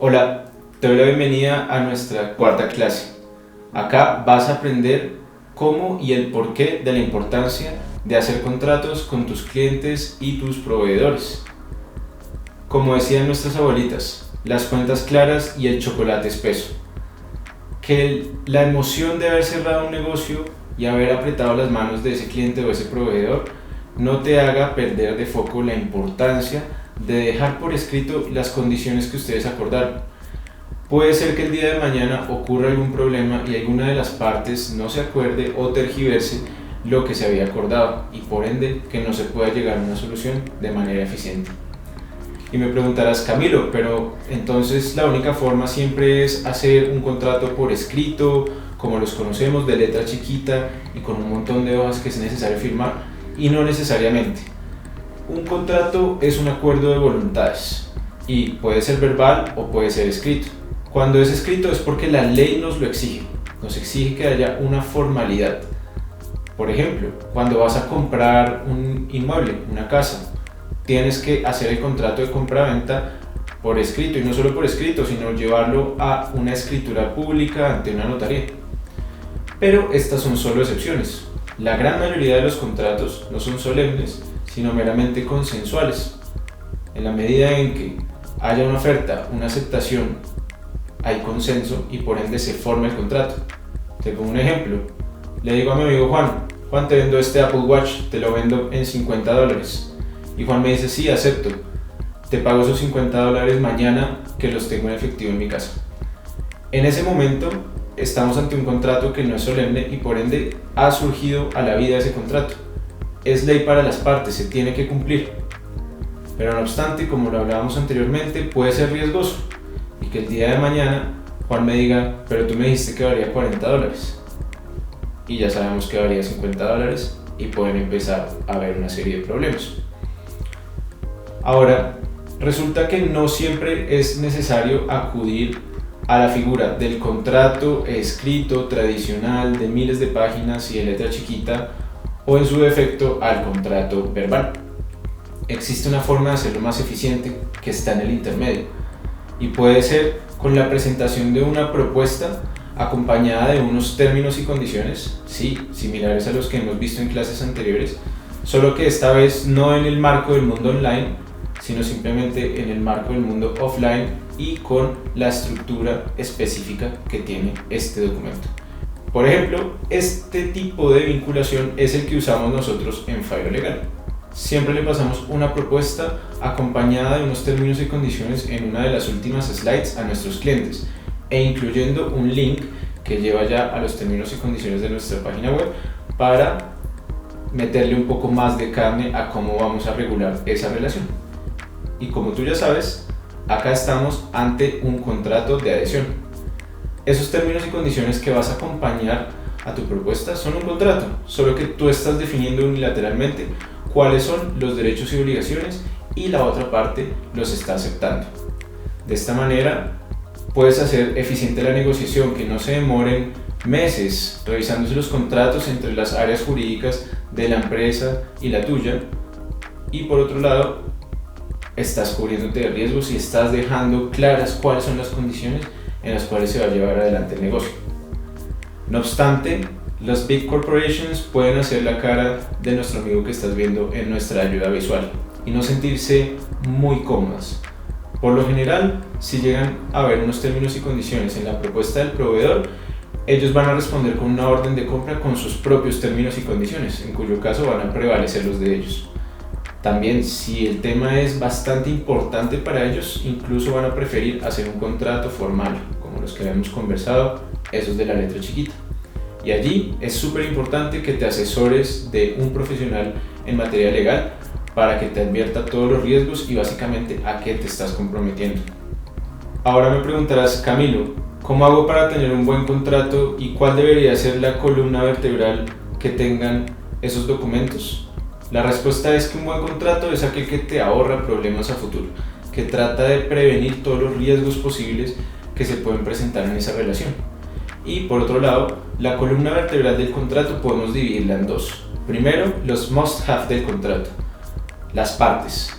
Hola, te doy la bienvenida a nuestra cuarta clase. Acá vas a aprender cómo y el porqué de la importancia de hacer contratos con tus clientes y tus proveedores. Como decían nuestras abuelitas, las cuentas claras y el chocolate espeso. Que la emoción de haber cerrado un negocio y haber apretado las manos de ese cliente o ese proveedor no te haga perder de foco la importancia de dejar por escrito las condiciones que ustedes acordaron. Puede ser que el día de mañana ocurra algún problema y alguna de las partes no se acuerde o tergiverse lo que se había acordado y por ende que no se pueda llegar a una solución de manera eficiente. Y me preguntarás, Camilo, pero entonces la única forma siempre es hacer un contrato por escrito, como los conocemos, de letra chiquita y con un montón de hojas que es necesario firmar, y no necesariamente. Un contrato es un acuerdo de voluntades y puede ser verbal o puede ser escrito. Cuando es escrito es porque la ley nos lo exige, nos exige que haya una formalidad. Por ejemplo, cuando vas a comprar un inmueble, una casa, tienes que hacer el contrato de compra-venta por escrito, y no solo por escrito, sino llevarlo a una escritura pública ante una notaría. Pero estas son solo excepciones. La gran mayoría de los contratos no son solemnes, sino meramente consensuales. En la medida en que haya una oferta, una aceptación, hay consenso y por ende se forma el contrato. Te pongo un ejemplo. Le digo a mi amigo Juan, te vendo este Apple Watch, te lo vendo en $50. Y Juan me dice, sí, acepto. Te pago esos $50 mañana que los tengo en efectivo en mi casa. En ese momento estamos ante un contrato que no es solemne y por ende ha surgido a la vida ese contrato. Es ley para las partes, se tiene que cumplir. Pero no obstante, como lo hablábamos anteriormente, puede ser riesgoso y que el día de mañana Juan me diga, pero tú me dijiste que valía $40 y ya sabemos que valía $50 y pueden empezar a haber una serie de problemas. Ahora, resulta que no siempre es necesario acudir a la figura del contrato escrito tradicional de miles de páginas y de letra chiquita o en su defecto al contrato verbal. Existe una forma de hacerlo más eficiente que está en el intermedio y puede ser con la presentación de una propuesta acompañada de unos términos y condiciones, sí, similares a los que hemos visto en clases anteriores, solo que esta vez no en el marco del mundo online, sino simplemente en el marco del mundo offline y con la estructura específica que tiene este documento. Por ejemplo, este tipo de vinculación es el que usamos nosotros en Fibra Legal. Siempre le pasamos una propuesta acompañada de unos términos y condiciones en una de las últimas slides a nuestros clientes e incluyendo un link que lleva ya a los términos y condiciones de nuestra página web para meterle un poco más de carne a cómo vamos a regular esa relación. Y como tú ya sabes, acá estamos ante un contrato de adhesión. Esos términos y condiciones que vas a acompañar a tu propuesta son un contrato, solo que tú estás definiendo unilateralmente cuáles son los derechos y obligaciones y la otra parte los está aceptando. De esta manera puedes hacer eficiente la negociación, que no se demoren meses revisándose los contratos entre las áreas jurídicas de la empresa y la tuya, y por otro lado estás cubriéndote de riesgos y estás dejando claras cuáles son las condiciones en las cuales se va a llevar adelante el negocio. No obstante, las Big Corporations pueden hacer la cara de nuestro amigo que estás viendo en nuestra ayuda visual y no sentirse muy cómodas. Por lo general, si llegan a ver unos términos y condiciones en la propuesta del proveedor, ellos van a responder con una orden de compra con sus propios términos y condiciones, en cuyo caso van a prevalecer los de ellos. También, si el tema es bastante importante para ellos, incluso van a preferir hacer un contrato formal, como los que habíamos conversado, esos de la letra chiquita. Y allí es súper importante que te asesores de un profesional en materia legal para que te advierta todos los riesgos y básicamente a qué te estás comprometiendo. Ahora me preguntarás, Camilo, ¿cómo hago para tener un buen contrato y cuál debería ser la columna vertebral que tengan esos documentos? La respuesta es que un buen contrato es aquel que te ahorra problemas a futuro, que trata de prevenir todos los riesgos posibles que se pueden presentar en esa relación. Y por otro lado, la columna vertebral del contrato podemos dividirla en dos. Primero, los must-have del contrato, las partes,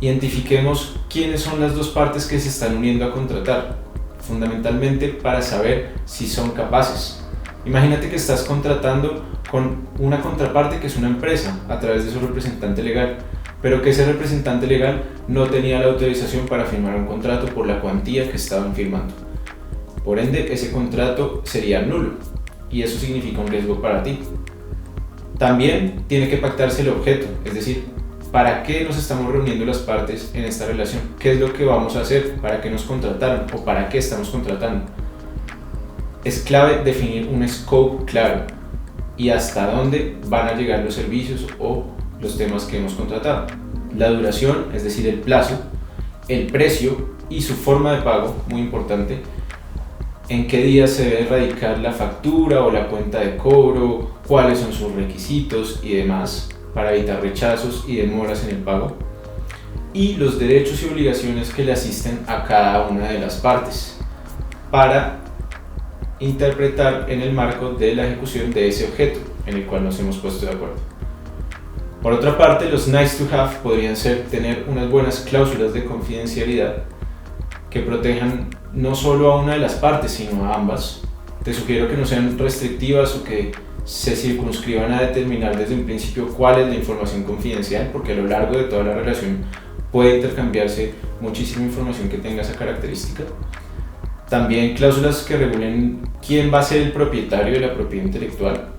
Identifiquemos quiénes son las dos partes que se están uniendo a contratar, fundamentalmente para saber si son capaces. Imagínate que estás contratando con una contraparte que es una empresa a través de su representante legal, pero que ese representante legal no tenía la autorización para firmar un contrato por la cuantía que estaban firmando. Por ende, ese contrato sería nulo y eso significa un riesgo para ti. También tiene que pactarse el objeto, es decir, ¿para qué nos estamos reuniendo las partes en esta relación? ¿Qué es lo que vamos a hacer? ¿Para qué nos contrataron? ¿O para qué estamos contratando? Es clave definir un scope claro y hasta dónde van a llegar los servicios o los temas que hemos contratado. La duración, es decir, el plazo, el precio y su forma de pago, muy importante. En qué día se debe erradicar la factura o la cuenta de cobro, cuáles son sus requisitos y demás para evitar rechazos y demoras en el pago, y los derechos y obligaciones que le asisten a cada una de las partes para interpretar en el marco de la ejecución de ese objeto en el cual nos hemos puesto de acuerdo. Por otra parte, los nice to have podrían ser tener unas buenas cláusulas de confidencialidad que protejan no solo a una de las partes, sino a ambas. Te sugiero que no sean restrictivas o que se circunscriban a determinar desde un principio cuál es la información confidencial, porque a lo largo de toda la relación puede intercambiarse muchísima información que tenga esa característica. También cláusulas que regulen quién va a ser el propietario de la propiedad intelectual.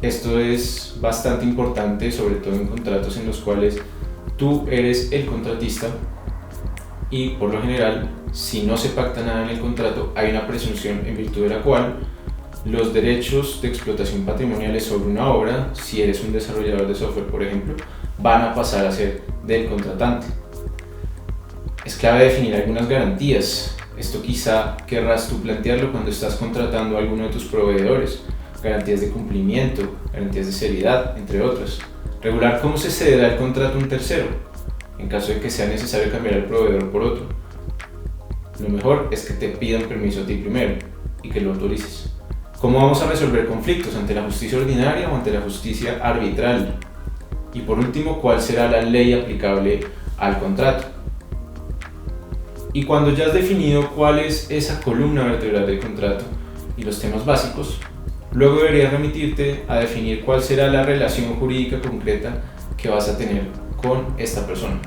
Esto es bastante importante, sobre todo en contratos en los cuales tú eres el contratista y por lo general, si no se pacta nada en el contrato, hay una presunción en virtud de la cual los derechos de explotación patrimoniales sobre una obra, si eres un desarrollador de software por ejemplo, van a pasar a ser del contratante. Es clave definir algunas garantías. Esto quizá querrás tú plantearlo cuando estás contratando a alguno de tus proveedores. Garantías de cumplimiento, garantías de seriedad, entre otras. Regular cómo se cederá el contrato a un tercero, en caso de que sea necesario cambiar el proveedor por otro. Lo mejor es que te pidan permiso a ti primero y que lo autorices. ¿Cómo vamos a resolver conflictos? ¿Ante la justicia ordinaria o ante la justicia arbitral? Y por último, ¿cuál será la ley aplicable al contrato? Y cuando ya has definido cuál es esa columna vertebral del contrato y los temas básicos, luego deberías remitirte a definir cuál será la relación jurídica concreta que vas a tener con esta persona.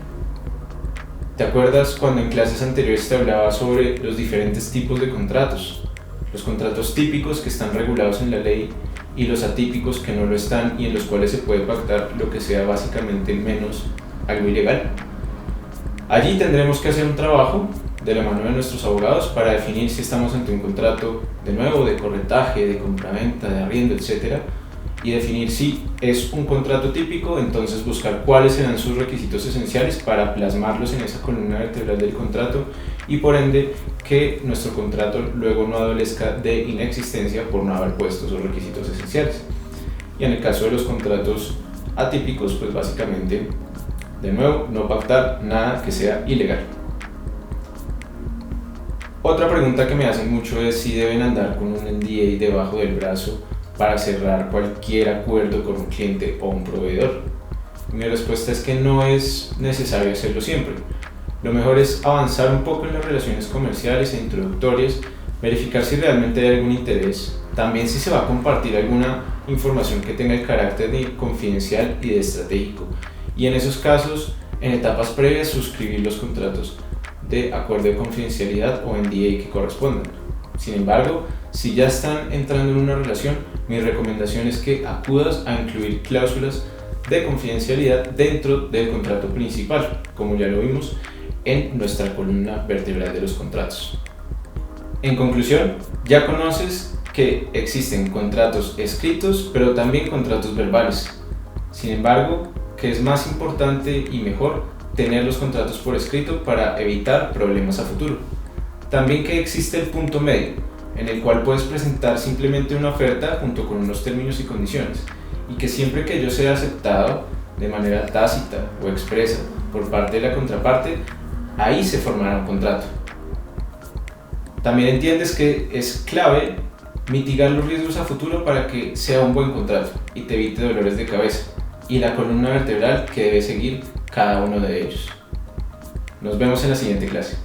¿Te acuerdas cuando en clases anteriores te hablaba sobre los diferentes tipos de contratos? Los contratos típicos que están regulados en la ley y los atípicos que no lo están y en los cuales se puede pactar lo que sea básicamente menos algo ilegal. Allí tendremos que hacer un trabajo de la mano de nuestros abogados para definir si estamos ante un contrato de nuevo, de corretaje, de compraventa, de arriendo, etc. Y definir si es un contrato típico, entonces buscar cuáles serán sus requisitos esenciales para plasmarlos en esa columna vertebral del contrato y por ende que nuestro contrato luego no adolezca de inexistencia por no haber puesto esos requisitos esenciales. Y en el caso de los contratos atípicos, pues básicamente, de nuevo, no pactar nada que sea ilegal. Otra pregunta que me hacen mucho es si deben andar con un NDA debajo del brazo para cerrar cualquier acuerdo con un cliente o un proveedor. Mi respuesta es que no es necesario hacerlo siempre. Lo mejor es avanzar un poco en las relaciones comerciales e introductorias, verificar si realmente hay algún interés, también si se va a compartir alguna información que tenga el carácter de confidencial y de estratégico. Y en esos casos, en etapas previas, suscribir los contratos de acuerdo de confidencialidad o NDA que correspondan. Sin embargo, si ya están entrando en una relación, mi recomendación es que acudas a incluir cláusulas de confidencialidad dentro del contrato principal, como ya lo vimos en nuestra columna vertebral de los contratos. En conclusión, ya conoces que existen contratos escritos, pero también contratos verbales. Sin embargo, que es más importante y mejor tener los contratos por escrito para evitar problemas a futuro. También que existe el punto medio, en el cual puedes presentar simplemente una oferta junto con unos términos y condiciones, y que siempre que ello sea aceptado de manera tácita o expresa por parte de la contraparte, ahí se formará un contrato. También entiendes que es clave mitigar los riesgos a futuro para que sea un buen contrato y te evite dolores de cabeza, y la columna vertebral que debe seguir cada uno de ellos. Nos vemos en la siguiente clase.